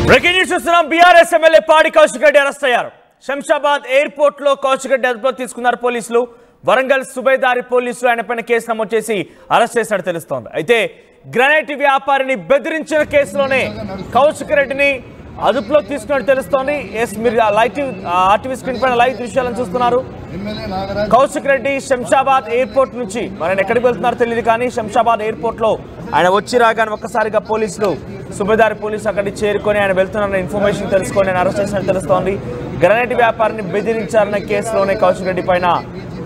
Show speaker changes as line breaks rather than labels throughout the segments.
Breaking news చూస్తున్నాం. BRS MLA పాడి Kaushik Reddy arrest అయ్యారు. శంషాబాద్ ఎయిర్పోర్ట్ లో కౌశిక్ రెడ్డి అదుపులో తీసుకున్నారు పోలీసులు. వరంగల్ సుబేదారి పోలీసులు ఆయనపైన కేసు నమోదు చేసి అరెస్ట్ చేసినట్టు తెలుస్తోంది. అయితే గ్రనైట్ వ్యాపారిని బెదిరించిన కేసులోనే కౌశిక్ రెడ్డిని అదుపులో తీసుకున్నట్టు తెలుస్తోంది. మీరు ఆర్టీవీ స్క్రీన్ పైన లైవ్ దృశ్యాలను చూస్తున్నారు. కౌశిక్ రెడ్డి శంషాబాద్ ఎయిర్పోర్ట్ నుంచి మరి ఎక్కడికి వెళ్తున్నారో తెలియదు, కానీ శంషాబాద్ ఎయిర్పోర్ట్ లో ఆయన వచ్చి రాగానే ఒక్కసారిగా పోలీసులు సుబేదారి పోలీసులు అక్కడికి చేరుకొని ఆయన వెళ్తున్నారన్న ఇన్ఫర్మేషన్ తెలుసుకొని ఆయన అరెస్ట్ చేసినట్టు తెలుస్తోంది. గ్రనైట్ వ్యాపారిని బెదిరించారన్న కేసులోనే కౌశిక్ రెడ్డి పైన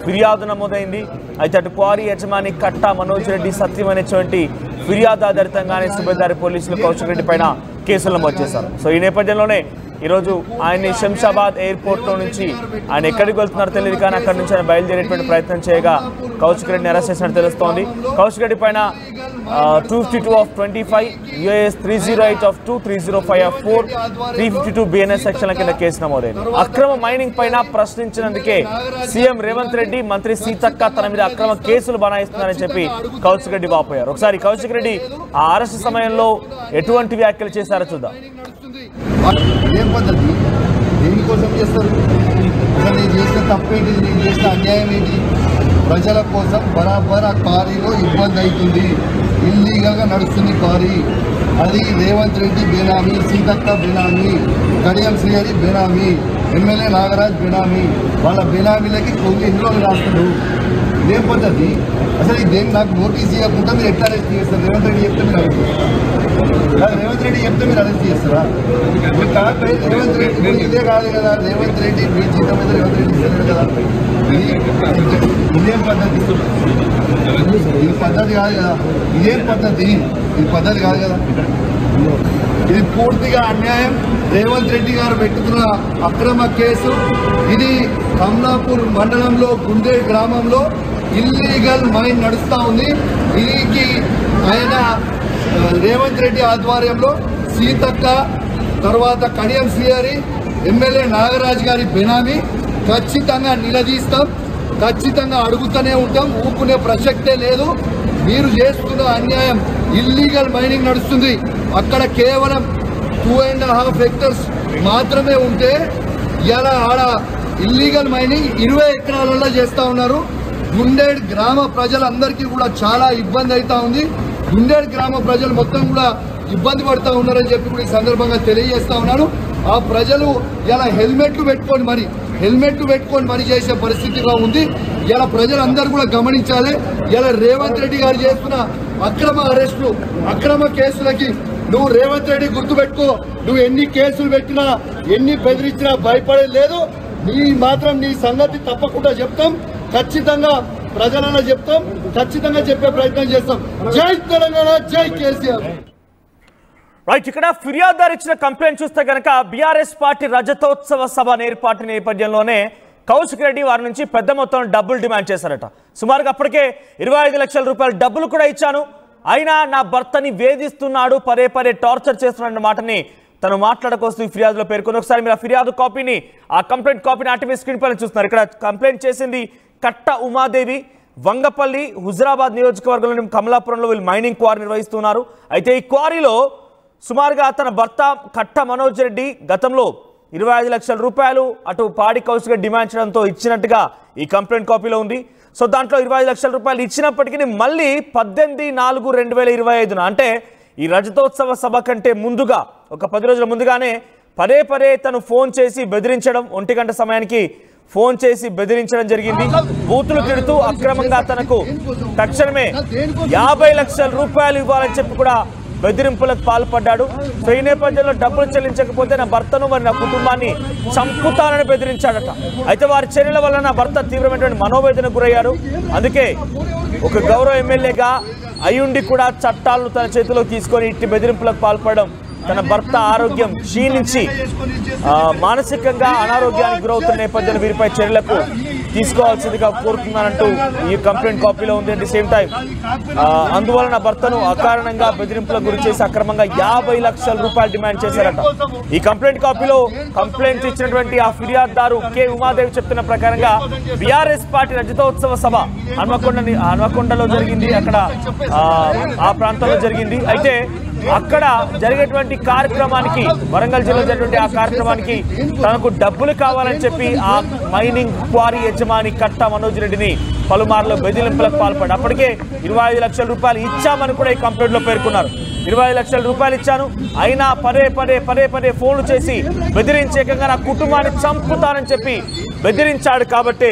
ఫిర్యాదు నమోదైంది. అయితే అటు క్వారీ యజమాని కట్టా మనోజ్ రెడ్డి సత్యం అనేటువంటి ఫిర్యాదు ఆధారితంగానే సుబేదారి పోలీసులు కౌశిక్ రెడ్డి పైన కేసులు నమోదు చేశారు. సో ఈ నేపథ్యంలోనే ఈరోజు ఆయన్ని శంషాబాద్ ఎయిర్పోర్ట్లో నుంచి ఆయన ఎక్కడికి వెళ్తున్నారో తెలియదు, కానీ అక్కడి నుంచి ఆయన బయలుదేరేటువంటి ప్రయత్నం చేయగా కౌశిక్ రెడ్డిని అరెస్ట్ చేసినట్టు తెలుస్తోంది. కౌశిక్ రెడ్డి పైన 252 of 25 US 308 of 2 305 of 4 352 BNS సెక్షన్ల కింద కేసు నమోదైంది. అక్రమ మైనింగ్ పైన ప్రశ్నించినందుకే సీఎం రేవంత్ రెడ్డి, మంత్రి సీతక్క తన మీద అక్రమ కేసులు బనాయిస్తున్నారని చెప్పి కౌశిక్ రెడ్డి వాపోయారు. ఒకసారి కౌశిక్ రెడ్డి ఆ అరెస్ట్ సమయంలో ఎటువంటి వ్యాఖ్యలు చేశారో చూద్దాం.
ఏం పద్ధతి దేనికోసం చేస్తారు? అసలు నేను చేసిన తప్పేంటి, నేను చేసిన అన్యాయం ఏంటి? ప్రజల కోసం బరాబర్ ఆ క్వారీలో ఇబ్బంది అవుతుంది, ఇల్లీగల్గా నడుస్తుంది క్వారీ. అది రేవంత్ రెడ్డి బేనామీ, సీతక్క బేనామీ, కడియం శ్రీహరి బేనామీ, ఎమ్మెల్యే నాగరాజ్ బేనామీ. వాళ్ళ బేనామీలకి కొన్ని ఇంట్లో రాస్తున్నారు. ఇదేం పద్ధతి? అసలు ఇదేం నాకు నోటీస్ ఇవ్వకుండా మీరు ఎట్లా అరెస్ట్ చేస్తారు? రేవంత్ రెడ్డి చెప్తే మీరు అరెస్ట్ చేస్తారు. రేవంత్ రెడ్డి చెప్తే మీరు అరెస్ట్ చేస్తారా? రేవంత్ రెడ్డి ఇదే కాదు కదా, రేవంత్ రెడ్డి మీ జీతం మీద రేవంత్ రెడ్డి ఇస్తారు కదా. ఇదేం పద్ధతి? ఇది పద్ధతి కాదు కదా. ఇదేం పద్ధతి? ఇది పద్ధతి కాదు కదా. ఇది పూర్తిగా అన్యాయం. రేవంత్ రెడ్డి గారు పెట్టుకున్న అక్రమ కేసు ఇది. కమలాపూర్ మండలంలో గుండే గ్రామంలో ఇల్లీగల్ మైన్ నడుస్తూ ఉంది. దీనికి ఆయన రేవంత్ రెడ్డి ఆధ్వర్యంలో సీతక్క, తర్వాత కడియం శ్రీహరి, ఎమ్మెల్యే నాగరాజ్ గారి బెనామీ. ఖచ్చితంగా నిలదీస్తాం, ఖచ్చితంగా అడుగుతూనే ఉంటాం, ఊపుకునే ప్రసక్తే లేదు. మీరు చేస్తున్న అన్యాయం. ఇల్లీగల్ మైనింగ్ నడుస్తుంది అక్కడ. కేవలం 2.5 hectares మాత్రమే ఉంటే ఇలా ఆడ ఇల్లీగల్ మైనింగ్ 20 ఎకరాలలో చేస్తూ ఉన్నారు. గుండేడ్ గ్రామ ప్రజలందరికీ కూడా చాలా ఇబ్బంది అవుతా ఉంది. గుండేడ్ గ్రామ ప్రజలు మొత్తం కూడా ఇబ్బంది పడుతూ ఉన్నారని చెప్పి కూడా ఈ సందర్భంగా తెలియజేస్తా ఉన్నాను. ఆ ప్రజలు ఇలా హెల్మెట్లు పెట్టుకొని మరి చేసే పరిస్థితిగా ఉంది. ఇలా ప్రజలందరూ కూడా గమనించాలి. ఇలా రేవంత్ రెడ్డి గారు చేస్తున్న అక్రమ అరెస్టులు, అక్రమ కేసులకి నువ్వు రేవంత్ రెడ్డి గుర్తుపెట్టుకో. నువ్వు ఎన్ని కేసులు పెట్టినా, ఎన్ని బెదిరించినా భయపడేది లేదు. నీ సంగతి తప్పకుండా చెప్తాం, ఖచ్చితంగా ప్రజలలో చెప్తాం, ఖచ్చితంగా చెప్పే ప్రయత్నం చేస్తాం. జై తెలంగాణ, జై కేసీఆర్.
రైట్, ఇక్కడ ఫిర్యాదుదారు ఇచ్చిన కంప్లైంట్ చూస్తే కనుక బీఆర్ఎస్ పార్టీ రజతోత్సవ సభ ఏర్పాటు నేపథ్యంలోనే కౌశిక్ రెడ్డి వారి నుంచి పెద్ద మొత్తం డబ్బులు డిమాండ్ చేశారట. సుమారుగా అప్పటికే 25 లక్షల రూపాయల డబ్బులు కూడా ఇచ్చాను, అయినా నా భర్తని వేధిస్తున్నాడు, పదే టార్చర్ చేస్తున్నాడు మాటని తను మాట్లాడకోసం ఈ ఫిర్యాదులో పేర్కొంది. ఒకసారి మీరు ఆ ఫిర్యాదు కాపీని, ఆ కంప్లైంట్ కాపీని ఆర్టీవీ స్క్రీన్ పైన చూస్తున్నారు. ఇక్కడ కంప్లైంట్ చేసింది కట్ట ఉమాదేవి. వంగపల్లి, హుజరాబాద్ నియోజకవర్గంలోని కమలాపురంలో వీళ్ళు మైనింగ్ క్వారీ నిర్వహిస్తున్నారు. అయితే ఈ క్వారీలో సుమారుగా తన భర్త కట్ట మనోజ్ రెడ్డి గతంలో 25 లక్షల రూపాయలు అటు పాడి కౌశిక్ రెడ్డి డిమాండ్ చేయడంతో ఇచ్చినట్టుగా ఈ కంప్లైంట్ కాపీలో ఉంది. సో దాంట్లో 25 లక్షల రూపాయలు ఇచ్చినప్పటికీ మళ్ళీ 18/4/2025 అంటే ఈ రజతోత్సవ సభ కంటే ముందుగా ఒక 10 రోజుల ముందుగానే పదే తను ఫోన్ చేసి బెదిరించడం, 1 గంట సమయానికి ఫోన్ చేసి బెదిరించడం జరిగింది. బూతులు తిడుతూ అక్రమంగా తనకు తక్షణమే 50 లక్షల రూపాయలు ఇవ్వాలని చెప్పి కూడా బెదిరింపులకు పాల్పడ్డాడు. సో ఈ నేపథ్యంలో డబ్బులు చెల్లించకపోతే నా భర్తను మరి నా కుటుంబాన్ని చంపుతానని బెదిరించాడట. అయితే వారి చర్యల వల్ల నా భర్త తీవ్రమైనటువంటి మనోవేదనకు గురయ్యారు. అందుకే ఒక గౌరవ ఎమ్మెల్యేగా అయ్యుండి కూడా చట్టాలను తన చేతిలో తీసుకొని ఇట్టి బెదిరింపులకు పాల్పడడం, తన భర్త ఆరోగ్యం క్షీణించి మానసికంగా అనారోగ్యానికి గురవుతున్న నేపథ్యంలో వీరిపై చర్యలకు తీసుకోవాల్సిందిగా కోరుతున్నానంటూ ఈ కంప్లైంట్ కాపీలో ఉంది. అట్ ది సేమ్ టైం అందువలన భర్తను అకారణంగా బెదిరింపులకు గురి చేసి అక్రమంగా 50 లక్షల రూపాయలు డిమాండ్ చేశారట. ఈ కంప్లైంట్ కాపీలో కంప్లైంట్ ఇచ్చినటువంటి ఆ ఫిర్యాదుదారు కె ఉమాదేవి చెప్తున్న ప్రకారంగా బీఆర్ఎస్ పార్టీ రజతోత్సవ సభ హన్మకొండలో జరిగింది. అక్కడ ఆ ప్రాంతంలో జరిగింది. అయితే అక్కడ జరిగేటువంటి కార్యక్రమానికి వరంగల్ జిల్లా జరిగేటువంటి ఆ కార్యక్రమానికి తనకు డబ్బులు కావాలని చెప్పి ఆ మైనింగ్ క్వారీ యజమాని కట్ట మనోజ్ రెడ్డిని పలుమార్లు బెదిరింపులకు పాల్పడ్డారు. అప్పటికే 25 లక్షల రూపాయలు ఇచ్చామని కూడా ఈ కంప్లైంట్ లో పేర్కొన్నారు. 25 లక్షల రూపాయలు ఇచ్చాను, అయినా పదే పదే ఫోన్లు చేసి బెదిరించేకంగా నా కుటుంబాన్ని చంపుతానని చెప్పి బెదిరించాడు. కాబట్టి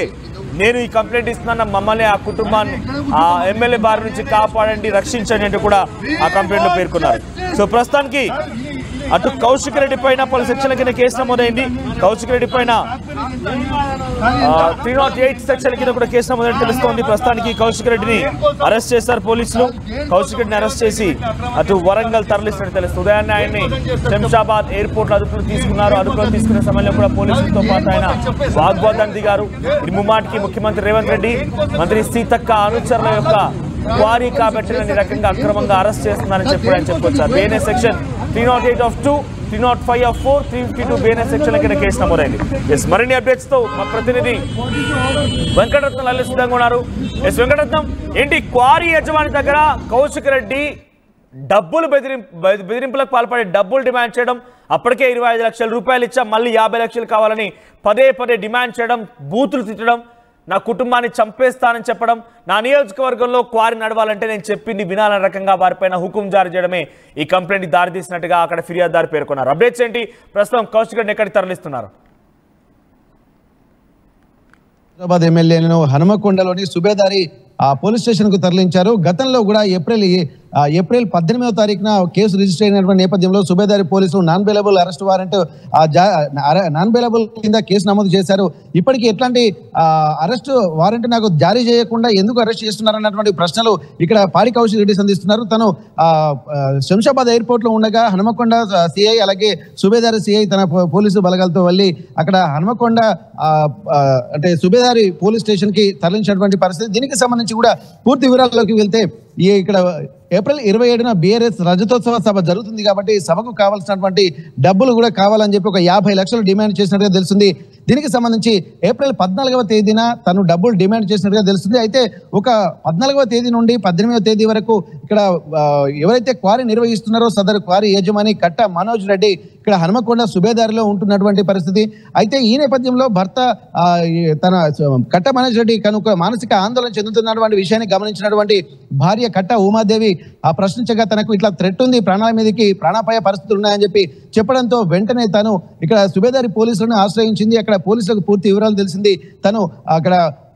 నేను ఈ కంప్లైంట్ ఇస్తున్నాను, మమ్మల్ని ఆ కుటుంబాన్ని ఆ ఎమ్మెల్యే బారి నుంచి కాపాడండి, రక్షించండి అంటూ కూడా ఆ కంప్లైంట్ లో పేర్కొన్నారు. సో ప్రస్తుతానికి అటు కౌశిక్ రెడ్డి పైన పలు సెక్షన్ల కింద కేసు నమోదైంది. కౌశిక్ రెడ్డి పైన 308 సెక్షన్ల కింద కూడా కేసు నమోదైంది తెలుస్తోంది. ప్రస్తుతానికి కౌశిక్ రెడ్డిని అరెస్ట్ చేశారు పోలీసులు. కౌశిక్ రెడ్డిని అరెస్ట్ చేసి అటు వరంగల్ తరలిస్తున్నట్టు తెలుస్తుంది. ఉదయాన్నే ఆయన్ని శంషాబాద్ ఎయిర్పోర్ట్ లో అదుపులో తీసుకున్నారు. అదుపులో తీసుకునే సమయంలో కూడా పోలీసులతో పాటు ఆయన వాగ్వాదాన్ని దిగారు. ఇది ముమ్మాటికి ముఖ్యమంత్రి రేవంత్ రెడ్డి, మంత్రి సీతక్క అనుచరుల యొక్క క్వారీ కాబట్టి రకంగా అక్రమంగా అరెస్ట్ చేస్తున్నారని చెప్పి ఆయన చెప్పుకొచ్చారు. బిఎన్ఎస్ సెక్షన్ 308(2), 305(4), 352 బిఎన్ఎస్ సెక్షన్ల కింద కేసు నమోదైంది. మరిన్ని అప్డేట్స్ తో మా ప్రతినిధి వెంకటరత్నం లల్లి సిద్ధంగా ఉన్నారు. వెంకటరత్నం, ఏంటి క్వారీ యజమాని దగ్గర కౌశిక్ రెడ్డి డబ్బులు బెదిరింపులకు పాల్పడి డబ్బులు డిమాండ్ చేయడం, అప్పటికే 25 లక్షల రూపాయలు ఇచ్చా మళ్ళీ 50 లక్షలు కావాలని పదే డిమాండ్ చేయడం, బూతులు తిట్టడం, నా కుటుంబాన్ని చంపేస్తానని చెప్పడం, నా నియోజకవర్గంలో క్వారీ నడవాలంటే నేను చెప్పింది వినాలనే రకంగా వారిపైన హుకుం జారీ చేయడమే ఈ కంప్లైంట్ దారితీసినట్టుగా అక్కడ ఫిర్యాదుదారు పేర్కొన్నారు. అప్డేట్స్ ఏంటి? ప్రస్తుతం కౌశిక్ రెడ్డిని ఎక్కడికి తరలిస్తున్నారు?
హైదరాబాద్ ఎమ్మెల్యేలను హనుమకొండలోని సుబేదారి పోలీస్ స్టేషన్ కు తరలించారు. గతంలో కూడా ఏప్రిల్ 18వ తారీఖున కేసు రిజిస్టర్ అయినటువంటి నేపథ్యంలో సుబేదారి పోలీసులు non bailable arrest warrant non bailable కింద కేసు నమోదు చేశారు. ఇప్పటికీ ఎట్లాంటి అరెస్ట్ వారెంట్ నాకు జారీ చేయకుండా ఎందుకు అరెస్ట్ చేస్తున్నారన్నటువంటి ప్రశ్నలు ఇక్కడ పాడి కౌశిక్ రెడ్డి సంధిస్తున్నారు. తను శంషాబాద్ ఎయిర్పోర్ట్ లో ఉండగా హనుమకొండ సిఐ అలాగే సుబేదారి సిఐ తన పోలీసు బలగాలతో వెళ్ళి అక్కడ హనుమకొండ అంటే సుబేదారి పోలీస్ స్టేషన్ కి తరలించినటువంటి పరిస్థితి. దీనికి సంబంధించి కూడా పూర్తి వివరాల్లోకి వెళ్తే ఇక్కడ ఏప్రిల్ 27న బీఆర్ఎస్ రజతోత్సవ సభ జరుగుతుంది కాబట్టి సభకు కావాల్సినటువంటి డబ్బులు కూడా కావాలని చెప్పి ఒక 50 లక్షలు డిమాండ్ చేసినట్టుగా తెలుస్తుంది. దీనికి సంబంధించి ఏప్రిల్ 14వ తేదీన తను డబ్బులు డిమాండ్ చేసినట్టుగా తెలుస్తుంది. అయితే ఒక 14వ తేదీ నుండి 18వ తేదీ వరకు ఇక్కడ ఎవరైతే క్వారీ నిర్వహిస్తున్నారో సదరు క్వారీ యజమాని కట్ట మనోజ్ రెడ్డి ఇక్కడ హనుమకొండ సుబేదారిలో ఉంటున్నటువంటి పరిస్థితి. అయితే ఈ నేపథ్యంలో భర్త తన కట్ట మనోజ్ రెడ్డి కనుక మానసిక ఆందోళన చెందుతున్నటువంటి విషయాన్ని గమనించినటువంటి భార్య కట్ట ఉమాదేవి ప్రశ్నించగా తనకు ఇట్లా థ్రెట్ ఉంది, ప్రాణాల మీదకి ప్రాణాపాయ పరిస్థితులు ఉన్నాయని చెప్పి చెప్పడంతో వెంటనే తను ఇక్కడ సుబేదారి పోలీసులను ఆశ్రయించింది. అక్కడ పోలీసులకు పూర్తి వివరాలు తెలిసింది. తను అక్కడ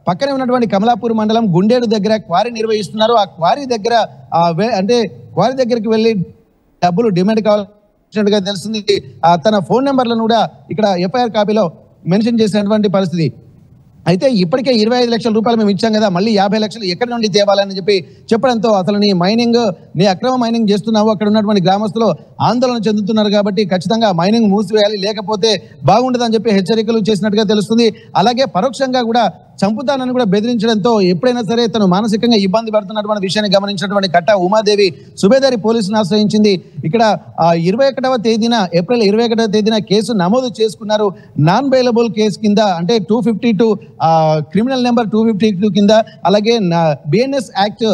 పక్కనే ఉన్నటువంటి కమలాపూర్ మండలం గుండేడు దగ్గర క్వారీ నిర్వహిస్తున్నారు. ఆ క్వారీ దగ్గర అంటే క్వారీ దగ్గరికి వెళ్ళి డబ్బులు డిమాండ్ కావాల్సినట్టుగా తెలుస్తుంది. తన ఫోన్ నెంబర్లను కూడా ఇక్కడ ఎఫ్ఐఆర్ కాపీలో మెన్షన్ చేసినటువంటి పరిస్థితి. అయితే ఇప్పటికే 25 లక్షల రూపాయలు మేము ఇచ్చాం కదా, మళ్ళీ 50 లక్షలు ఎక్కడి నుండి తేవాలని చెప్పి చెప్పడంతో అసలు నీ అక్రమ మైనింగ్ చేస్తున్నావు, అక్కడ ఉన్నటువంటి గ్రామస్తులు ఆందోళన చెందుతున్నారు కాబట్టి ఖచ్చితంగా మైనింగ్ మూసివేయాలి, లేకపోతే బాగుండదని చెప్పి హెచ్చరికలు చేసినట్టుగా తెలుస్తుంది. అలాగే పరోక్షంగా కూడా చంపుతానని కూడా బెదిరించడంతో ఎప్పుడైనా సరే తను మానసికంగా ఇబ్బంది పడుతున్నటువంటి విషయాన్ని గమనించినటువంటి కట్ట ఉమాదేవి సుబేదారి పోలీసును ఆశ్రయించింది. ఇక్కడ 21వ తేదీన ఏప్రిల్ 21వ తేదీన కేసు నమోదు చేసుకున్నారు. నాన్ బెయిలబుల్ కేసు కింద అంటే 252 క్రిమినల్ నెంబర్ 252 కింద, అలాగే బిఎన్ఎస్ యాక్ట్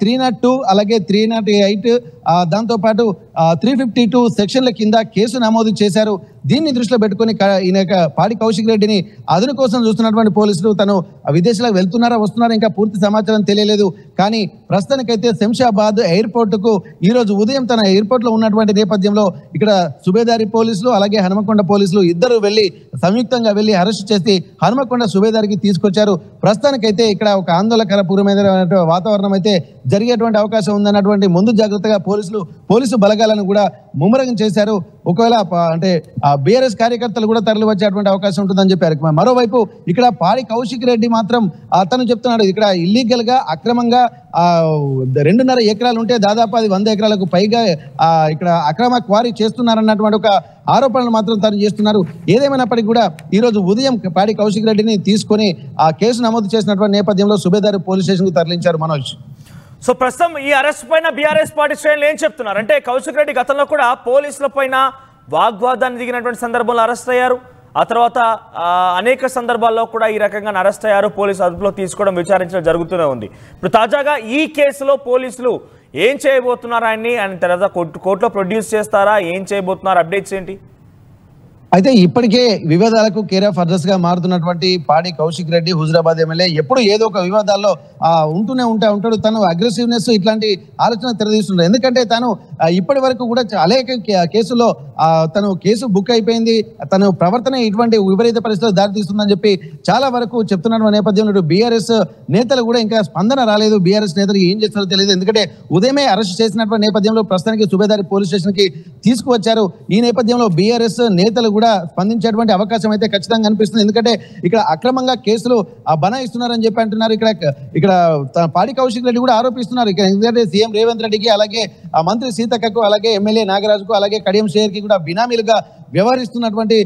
302 అలాగే 308 దాంతోపాటు 352 సెక్షన్ల కింద కేసు నమోదు చేశారు. దీన్ని దృష్టిలో పెట్టుకుని ఈయన పాడి కౌశిక్ రెడ్డిని అదును కోసం చూస్తున్నటువంటి పోలీసులు తను విదేశాలకు వెళ్తున్నారా వస్తున్నారా ఇంకా పూర్తి సమాచారం తెలియలేదు. కానీ ప్రస్తుతానికైతే శంషాబాద్ ఎయిర్పోర్ట్ కు ఈ రోజు ఉదయం తన ఎయిర్పోర్ట్ లో ఉన్నటువంటి నేపథ్యంలో ఇక్కడ సుబేదారి పోలీసులు అలాగే హనుమకొండ పోలీసులు ఇద్దరు వెళ్లి సంయుక్తంగా వెళ్లి అరెస్ట్ చేసి హనుమకొండ సుబేదారికి తీసుకొచ్చారు. ప్రస్తుతానికైతే ఇక్కడ ఒక ఆందోళనకరపూర్వమైన వాతావరణం అయితే జరిగేటువంటి అవకాశం ఉందన్నటువంటి ముందు జాగ్రత్తగా పోలీసు బలగాలను కూడా ముమ్మరం చేశారు. ఒకవేళ అంటే బీఆర్ఎస్ కార్యకర్తలు కూడా తరలి వచ్చేటువంటి అవకాశం ఉంటుందని చెప్పారు. మరోవైపు ఇక్కడ పాడి కౌశిక్ రెడ్డి మాత్రం అతను చెప్తున్నాడు ఇక్కడ ఇల్లీగల్ గా అక్రమంగా 2.5 ఎకరాలు ఉంటే దాదాపు అది 100 ఎకరాలకు పైగా ఇక్కడ అక్రమ క్వారీ చేస్తున్నారన్నటువంటి ఒక ఆరోపణలు మాత్రం తను చేస్తున్నారు. ఏదేమైనప్పటికీ కూడా ఈ రోజు ఉదయం పాడి కౌశిక్ రెడ్డిని తీసుకొని ఆ కేసు నమోదు చేసినటువంటి నేపథ్యంలో సుబేదారి పోలీస్ స్టేషన్ కు తరలించారు. మనోజ్,
సో ప్రస్తుతం ఈ అరెస్ట్ పైన బీఆర్ఎస్ పార్టీ శ్రేణులు ఏం చెప్తున్నారు అంటే కౌశిక్ రెడ్డి గతంలో కూడా పోలీసుల పైన వాగ్వాదాన్ని దిగినటువంటి సందర్భంలో అరెస్ట్ అయ్యారు. ఆ తర్వాత అనేక సందర్భాల్లో కూడా ఈ రకంగా అరెస్ట్ అయ్యారు. పోలీసు అదుపులో తీసుకోవడం విచారించడం జరుగుతూనే ఉంది. ఇప్పుడు తాజాగా ఈ కేసులో పోలీసులు ఏం చేయబోతున్నారు ఆయన్ని? ఆయన తర్వాత కోర్టులో ప్రొడ్యూస్ చేస్తారా? ఏం చేయబోతున్నారు? అప్డేట్స్ ఏంటి?
అయితే ఇప్పటికే వివాదాలకు కేర్ ఆఫ్ అడ్రస్ గా మారుతున్నటువంటి పాడి కౌశిక్ రెడ్డి హుజురాబాద్ ఎమ్మెల్యే ఎప్పుడు ఏదో ఒక వివాదాల్లో ఉంటూనే ఉంటాడు. తను అగ్రెసివ్నెస్ ఇట్లాంటి ఆలోచన తెరదీస్తున్నాడు. ఎందుకంటే తను ఇప్పటి వరకు కూడా అనేక కేసుల్లో తను కేసు బుక్ అయిపోయింది, తను ప్రవర్తన ఇటువంటి విపరీత పరిస్థితులు దారితీస్తుందని చెప్పి చాలా వరకు చెప్తున్న నేపథ్యంలో బీఆర్ఎస్ నేతలు కూడా ఇంకా స్పందన రాలేదు. బీఆర్ఎస్ నేతలు ఏం చేస్తారో తెలియదు. ఎందుకంటే ఉదయమే అరెస్ట్ చేసినటువంటి నేపథ్యంలో ప్రస్తుతానికి సుబేదారి పోలీస్ స్టేషన్ కి తీసుకువచ్చారు. ఈ నేపథ్యంలో బీఆర్ఎస్ నేతలు కూడా స్పందించేటువంటి అవకాశం అయితే ఖచ్చితంగా కనిపిస్తుంది. ఎందుకంటే ఇక్కడ అక్రమంగా కేసులు బనాయిస్తున్నారని చెప్పి అంటున్నారు. ఇక్కడ పాడి కౌశిక్ రెడ్డి కూడా ఆరోపిస్తున్నారు. ఎందుకంటే సీఎం రేవంత్ రెడ్డికి, అలాగే మంత్రి సీతక్కకు, అలాగే ఎమ్మెల్యే నాగరాజుకు, అలాగే కడియం షేర్ కి కూడా బినామీలుగా వ్యవహరిస్తున్నటువంటి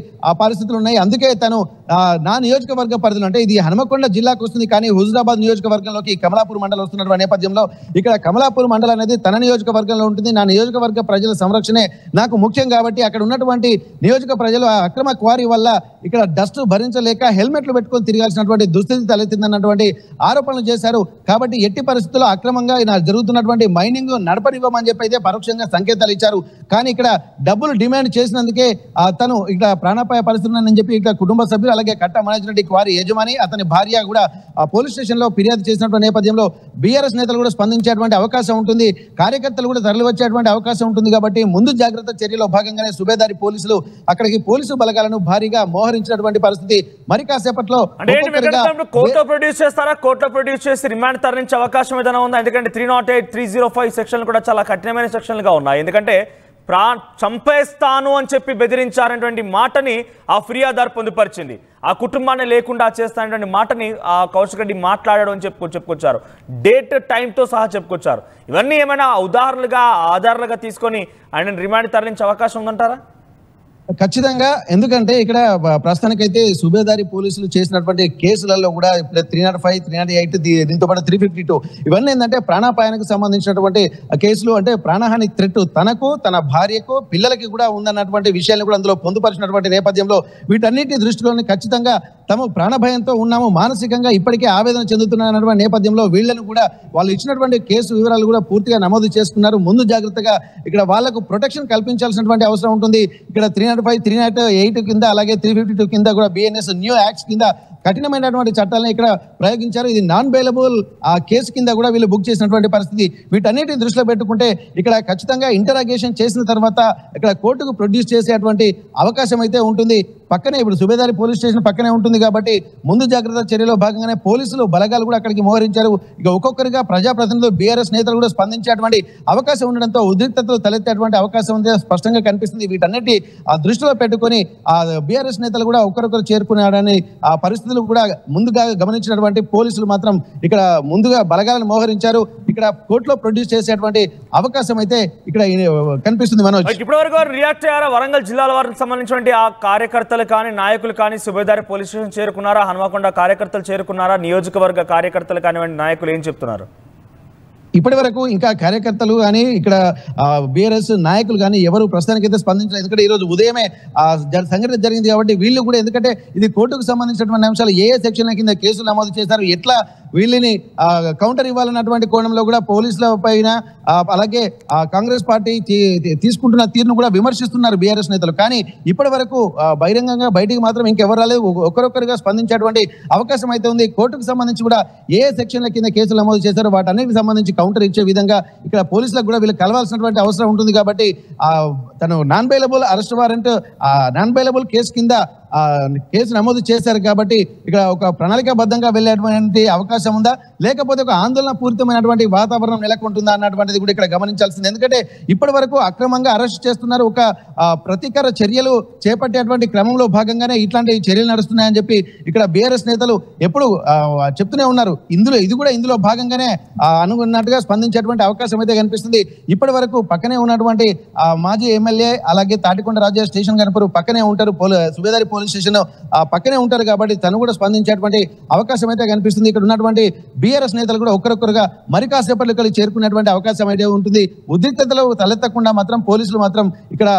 పరిస్థితులు ఉన్నాయి. అందుకే తను నా నియోజకవర్గ పరిధిలో, అంటే ఇది హనుమకొండ జిల్లాకు వస్తుంది కానీ హుజురాబాద్ నియోజకవర్గంలోకి కమలాపూర్ మండలం వస్తున్నటువంటి నేపథ్యంలో ఇక్కడ కమలాపూర్ మండలం అనేది తన నియోజకవర్గంలో ఉంటుంది. నా నియోజకవర్గ ప్రజల సంరక్షణే నాకు ముఖ్యం కాబట్టి అక్కడ ఉన్నటువంటి నియోజక ప్రజలు అక్రమ క్వారీ వల్ల ఇక్కడ డస్ట్ భరించలేక హెల్మెట్లు పెట్టుకొని తిరగాల్సినటువంటి దుస్థితి తలెత్తిందన్నటువంటి ఆరోపణలు చేశారు. కాబట్టి ఎట్టి పరిస్థితుల్లో అక్రమంగా జరుగుతున్నటువంటి మైనింగ్ నడపనివ్వమని చెప్పి అయితే పరోక్షంగా సంకేతాలు ఇచ్చారు. కానీ ఇక్కడ డబ్బులు డిమాండ్ చేసినందుకే తను ఇక్కడ ప్రాణాపాయ పరిస్థితులని చెప్పి ఇక్కడ కుటుంబ సభ్యులు, అలాగే కట్ట మనోజ్ రెడ్డి క్వారీ యజమాని, అతని భార్య కూడా పోలీస్ స్టేషన్ లో ఫిర్యాదు చేసినటువంటి నేపథ్యంలో బీఆర్ఎస్ నేతలు కూడా స్పందించేటువంటి అవకాశం ఉంటుంది. కార్యకర్తలు కూడా తరలి వచ్చేటువంటి అవకాశం ఉంటుంది. కాబట్టి ముందు జాగ్రత్త చర్యలో భాగంగానే సుబేదారి పోలీసులు అక్కడికి పోలీసు బలగాలను భారీగా మోహరించినటువంటి పరిస్థితి. మరి కాసేపట్లో
కోర్టులో ప్రొడ్యూస్ చేస్తారా? కోర్టులో ప్రొడ్యూస్ చేసి రిమాండ్ తరలించే అవకాశం ఏదైనా ఉందా? ఎందుకంటే 308, 305 సెక్షన్లు కూడా చాలా కఠినమైన సెక్షన్లుగా ఉన్నాయి. ఎందుకంటే చంపేస్తాను అని చెప్పి బెదిరించారనేటువంటి మాటని ఆ ఫిర్యాదారు పొందుపరిచింది. ఆ కుటుంబాన్ని లేకుండా చేస్తానటువంటి మాటని ఆ కౌశిక్ రెడ్డి మాట్లాడడం అని చెప్పుకొచ్చారు. డేట్, టైంతో సహా చెప్పుకొచ్చారు. ఇవన్నీ ఏమైనా ఉదాహరణలుగా, ఆధారాలుగా తీసుకొని ఆయన రిమాండ్ తరలించే అవకాశం ఉందంటారా?
ఖచ్చితంగా. ఎందుకంటే ఇక్కడ ప్రస్తుతానికైతే సుబేదారి పోలీసులు చేసినటువంటి కేసులలో కూడా 305, 308, దీంతో పాటు 352 ఇవన్నీ ఏంటంటే ప్రాణాపాయానికి సంబంధించినటువంటి కేసులు. అంటే ప్రాణహాని థ్రెట్ తనకు, తన భార్యకు, పిల్లలకి కూడా ఉందన్నటువంటి విషయాన్ని కూడా అందులో పొందుపరిచినటువంటి నేపథ్యంలో వీటన్నిటి దృష్టిలోని ఖచ్చితంగా తాము ప్రాణభయంతో ఉన్నాము, మానసికంగా ఇప్పటికే ఆవేదన చెందుతున్నటువంటి నేపథ్యంలో వీళ్ళను కూడా వాళ్ళు ఇచ్చినటువంటి కేసు వివరాలు కూడా పూర్తిగా నమోదు చేసుకున్నారు. ముందు జాగ్రత్తగా ఇక్కడ వాళ్లకు ప్రొటెక్షన్ కల్పించాల్సినటువంటి అవసరం ఉంటుంది. ఇక్కడ 305, 308 కింద, అలాగే 352 కింద కూడా బిఎన్ఎస్ న్యూ యాక్ట్స్ కింద కఠినమైనటువంటి చట్టాలను ఇక్కడ ప్రయోగించారు. ఇది నాన్ బెయిలబుల్ కేసు కింద కూడా వీళ్ళు బుక్ చేసినటువంటి పరిస్థితి. వీటన్నిటిని దృష్టిలో పెట్టుకుంటే ఇక్కడ ఖచ్చితంగా ఇంటరాగేషన్ చేసిన తర్వాత ఇక్కడ కోర్టుకు ప్రొడ్యూస్ చేసేటువంటి అవకాశం అయితే ఉంటుంది. పక్కనే ఇప్పుడు సుబేదారి పోలీస్ స్టేషన్ పక్కనే ఉంటుంది కాబట్టి ముందు జాగ్రత్త చర్యలో భాగంగానే పోలీసులు బలగాలు కూడా అక్కడికి మోహరించారు. ఇక ఒక్కొక్కరిగా ప్రజాప్రతినిధులు, బీఆర్ఎస్ నేతలు కూడా స్పందించేటువంటి అవకాశం ఉండడంతో ఉద్రిక్తతలు తలెత్తేటువంటి అవకాశం ఉంది, స్పష్టంగా కనిపిస్తుంది. వీటన్నిటి దృష్టిలో పెట్టుకొని ఆ బీఆర్ఎస్ నేతలు కూడా ఒకరొకరు చేరుకున్నాడని ఆ పరిస్థితులు కూడా ముందుగా గమనించినటువంటి పోలీసులు మాత్రం ఇక్కడ ముందుగా బలగాలను మోహరించారు. ఇక్కడ కోర్టులో ప్రొడ్యూస్ చేసేటువంటి అవకాశం అయితే ఇక్కడ కనిపిస్తుంది. మనోజ్,
ఇప్పటివరకు రియాక్ట్ అయ్యారా? వరంగల్ జిల్లాల వారికి సంబంధించినటువంటి ఆ కార్యకర్తలు కానీ, నాయకులు కానీ సుబేదారి పోలీస్ స్టేషన్ చేరుకున్నారా? హనుమకొండ కార్యకర్తలు చేరుకున్నారా? నియోజకవర్గ కార్యకర్తలు కానివ్వండి, నాయకులు ఏం చెప్తున్నారు?
ఇప్పటి వరకు ఇంకా కార్యకర్తలు కానీ, ఇక్కడ బీఆర్ఎస్ నాయకులు కానీ ఎవరు ప్రస్తుతానికైతే స్పందించలేదు. ఎందుకంటే ఈ రోజు ఉదయమే సంఘటన జరిగింది కాబట్టి వీళ్ళు కూడా, ఎందుకంటే ఇది కోర్టుకు సంబంధించినటువంటి అంశాలు, ఏ సెక్షన్ల కింద కేసులు నమోదు చేశారు, ఎట్లా వీళ్ళని కౌంటర్ ఇవ్వాలన్నటువంటి కోణంలో కూడా పోలీసుల పైన, అలాగే కాంగ్రెస్ పార్టీ తీసుకుంటున్న తీరును కూడా విమర్శిస్తున్నారు బీఆర్ఎస్ నేతలు. కానీ ఇప్పటి వరకు బహిరంగంగా బయటికి మాత్రం ఇంకెవరు రాలేదు. ఒకరొకరుగా స్పందించేటువంటి అవకాశం అయితే ఉంది. కోర్టుకు సంబంధించి కూడా ఏ సెక్షన్ల కింద కేసులు నమోదు చేశారో వాటన్నిటికి సంబంధించి కౌంటర్ ఇచ్చే విధంగా ఇక్కడ పోలీసులకు కూడా వీళ్ళు కలవాల్సినటువంటి అవసరం ఉంటుంది. కాబట్టి తను non bailable arrest warrant, non bailable case కింద కేసు నమోదు చేశారు కాబట్టి ఇక్కడ ఒక ప్రణాళికాబద్ధంగా వెళ్ళేటువంటి అవకాశం ఉందా, లేకపోతే ఒక ఆందోళన పూరితమైనటువంటి వాతావరణం నెలకొంటుందా అన్నటువంటిది కూడా ఇక్కడ గమనించాల్సింది. ఎందుకంటే ఇప్పటి వరకు అక్రమంగా అరెస్ట్ చేస్తున్నారు. ఒక ప్రతీకార చర్యలు చేపట్టేటువంటి క్రమంలో భాగంగానే ఇట్లాంటి చర్యలు నడుస్తున్నాయని చెప్పి ఇక్కడ బీఆర్ఎస్ నేతలు ఎప్పుడు చెప్తూనే ఉన్నారు. ఇందులో భాగంగానే అనుకున్నట్టుగా స్పందించేటువంటి అవకాశం అయితే కనిపిస్తుంది. ఇప్పటి వరకు పక్కనే ఉన్నటువంటి మాజీ ఎమ్మెల్యే, అలాగే తాటికొండ రాజా స్టేషన్ కనుపరు పక్కనే ఉంటారు, సుబేదారి పోలీస్ స్టేషన్ పక్కనే ఉంటారు కాబట్టి తను కూడా స్పందించేటువంటి అవకాశం అయితే కనిపిస్తుంది. ఇక్కడ ఉన్నటువంటి బీఆర్ఎస్ నేతలు కూడా ఒకరొకరుగా మరి కాసేపట్లో చేరుకునేటువంటి అవకాశం అయితే ఉంటుంది. ఉద్రిక్తతలు తలెత్తకుండా మాత్రం పోలీసులు మాత్రం ఇక్కడ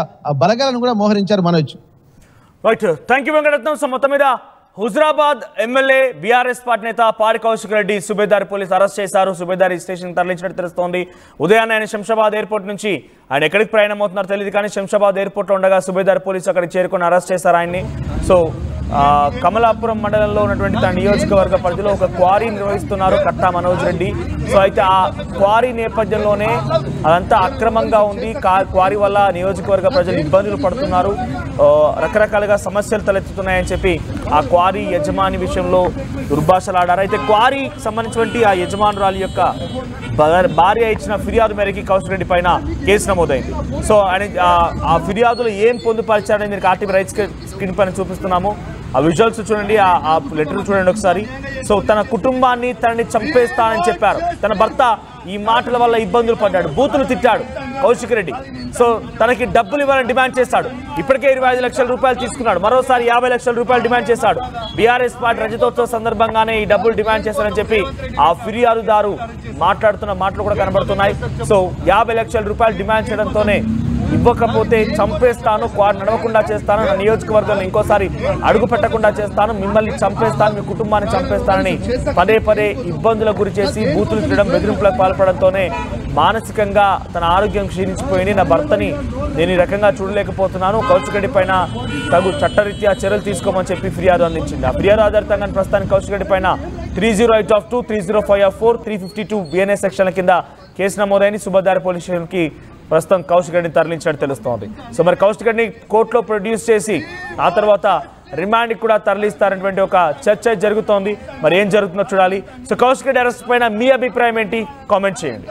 బలగాలను కూడా మోహరించారు. Manoj,
right, thank you Venkataratnam. So మొత్తం మీద హుజరాబాద్ ఎమ్మెల్యే బీఆర్ఎస్ పార్టీ నేత పాడి కౌశిక్ రెడ్డి సుబేదారి పోలీసు అరెస్ట్ చేశారు. సుబేదారి స్టేషన్ తరలించినట్టు తెలుస్తోంది. ఉదయాన్నే ఆయన శంషాబాద్ ఎయిర్పోర్ట్ నుంచి ఆయన ఎక్కడికి ప్రయాణం అవుతున్నారో తెలియదు, కానీ శంషాబాద్ ఎయిర్పోర్ట్లో ఉండగా సుబేదారి పోలీసు అక్కడికి చేరుకొని అరెస్ట్ చేశారు ఆయన్ని. సో కమలాపురం మండలంలో ఉన్నటువంటి తన నియోజకవర్గ పరిధిలో ఒక క్వారీ నిర్వహిస్తున్నారు కట్టా మనోజ్ రెడ్డి. సో అయితే ఆ క్వారీ నేపథ్యంలోనే అదంతా అక్రమంగా ఉంది. క్వారీ వల్ల నియోజకవర్గ ప్రజలు ఇబ్బందులు పడుతున్నారు, రకరకాలుగా సమస్యలు తలెత్తుతున్నాయని చెప్పి ఆ క్వారీ యజమాని విషయంలో దుర్భాషలాడారు. అయితే క్వారీకి సంబంధించినటువంటి ఆ యజమానురాలి యొక్క భార్య ఇచ్చిన ఫిర్యాదు మేరకు కౌశిక్ రెడ్డి పైన కేసు నమోదైంది. సో ఆయన ఆ ఫిర్యాదులు ఏం పొందుపరిచారని మీరు ఆర్టీవీ రైట్స్ స్క్రీన్ పైన చూపిస్తున్నాము. ఆ విజువల్స్ చూడండి, ఆ లెటర్ చూడండి ఒకసారి. సో తన కుటుంబాన్ని తనని చంపేస్తానని చెప్పారు. తన భర్త ఈ మాటల వల్ల ఇబ్బందులు పడ్డాడు, బూతులు తిట్టాడు కౌశిక్ రెడ్డి. సో తనకి డబ్బులు ఇవ్వాలని డిమాండ్ చేశాడు. ఇప్పటికే 25 లక్షల రూపాయలు తీసుకున్నాడు, మరోసారి 50 లక్షల రూపాయలు డిమాండ్ చేశాడు. బీఆర్ఎస్ పార్టీ రజతోత్సవ సందర్భంగానే ఈ డబ్బులు డిమాండ్ చేశారని చెప్పి ఆ ఫిర్యాదుదారు మాట్లాడుతున్న మాటలు కూడా కనబడుతున్నాయి. సో 50 లక్షల రూపాయలు డిమాండ్ చేయడంతోనే ఇవ్వకపోతే చంపేస్తాను, క్వాడ్ నడవకుండా చేస్తాను, నా నియోజకవర్గంలో ఇంకోసారి అడుగు పెట్టకుండా చేస్తాను, మిమ్మల్ని చంపేస్తాను, మీ కుటుంబాన్ని చంపేస్తానని పదే పదే ఇబ్బందులకు గురి చేసి బూతులు తినడం, బెదిరింపులకు పాల్పడంతోనే మానసికంగా తన ఆరోగ్యం క్షీణించిపోయింది. నా భర్తని నేను ఈ రకంగా చూడలేకపోతున్నాను, కౌశిక్ రెడ్డి పైన తగు చట్టరీత్యా చర్యలు తీసుకోమని చెప్పి ఫిర్యాదు అందించింది. ఆ ఫిర్యాదు ఆధారితంగా ప్రస్తుతానికి కౌశిక్ రెడ్డి పైన 308(2), 305(4), 352 BNS సెక్షన్ల కింద కేసు నమోదైంది. సుబేదారి పోలీస్ స్టేషన్కి ప్రస్తుతం కౌశిక్ రెడ్డిని తరలించినట్టు తెలుస్తోంది. సో మరి కౌశిక్ రెడ్డిని కోర్టులో ప్రొడ్యూస్ చేసి ఆ తర్వాత రిమాండ్కి కూడా తరలిస్తారనేటువంటి ఒక చర్చ జరుగుతోంది. మరి ఏం జరుగుతుందో చూడాలి. సో కౌశిక్ రెడ్డి అరెస్ట్ పైన మీ అభిప్రాయం ఏంటి? కామెంట్ చేయండి.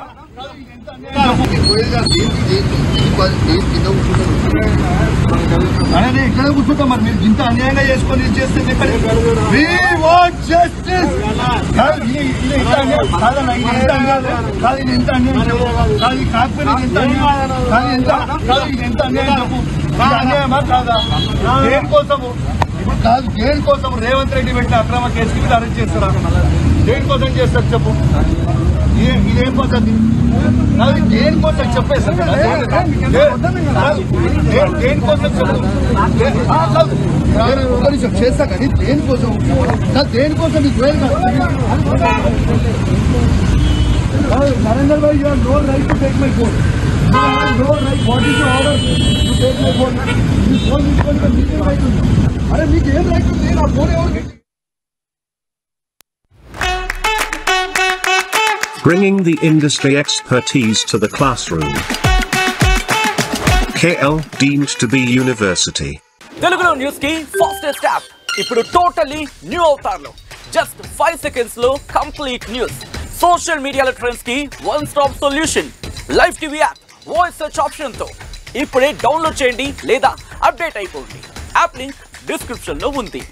అనే ఇక్కడ కూర్చుంటాం. మరి మీరు ఇంత అన్యాయంగా చేసుకొని చేస్తే దేనికోసము ఇప్పుడు కాదు, దేనికోసం రేవంత్ రెడ్డి పెట్టిన అక్రమ కేసుకి మీరు అరెస్ట్ చేస్తారా? దేనికోసం చేస్తారు చెప్పు? ఇదేం పద్ధతి? దేనికోసం చెప్పేస్తారు, దేనికోసం చెప్పు చేస్తా కానీ దేనికోసం? దేనికోసం మీకు Narender bhai, you have no right to take my phone. No right. What is your order to take my phone? మీ ఫోన్ తీసుకొని మీకేం రైట్ ఉంది? అరే మీకు ఏం రైట్ ఉంది? నా ఫోన్ ఎవరు?
Bringing the industry expertise to the classroom. KL deemed to be university.
Telugu News ki fastest app. Ippudu totally new avatarlo. Just 5 seconds lo complete news. Social media trends ki one stop solution. Live TV app, voice search option tho. Ippude download cheyandi leda update ayipondi. App link description lo undi.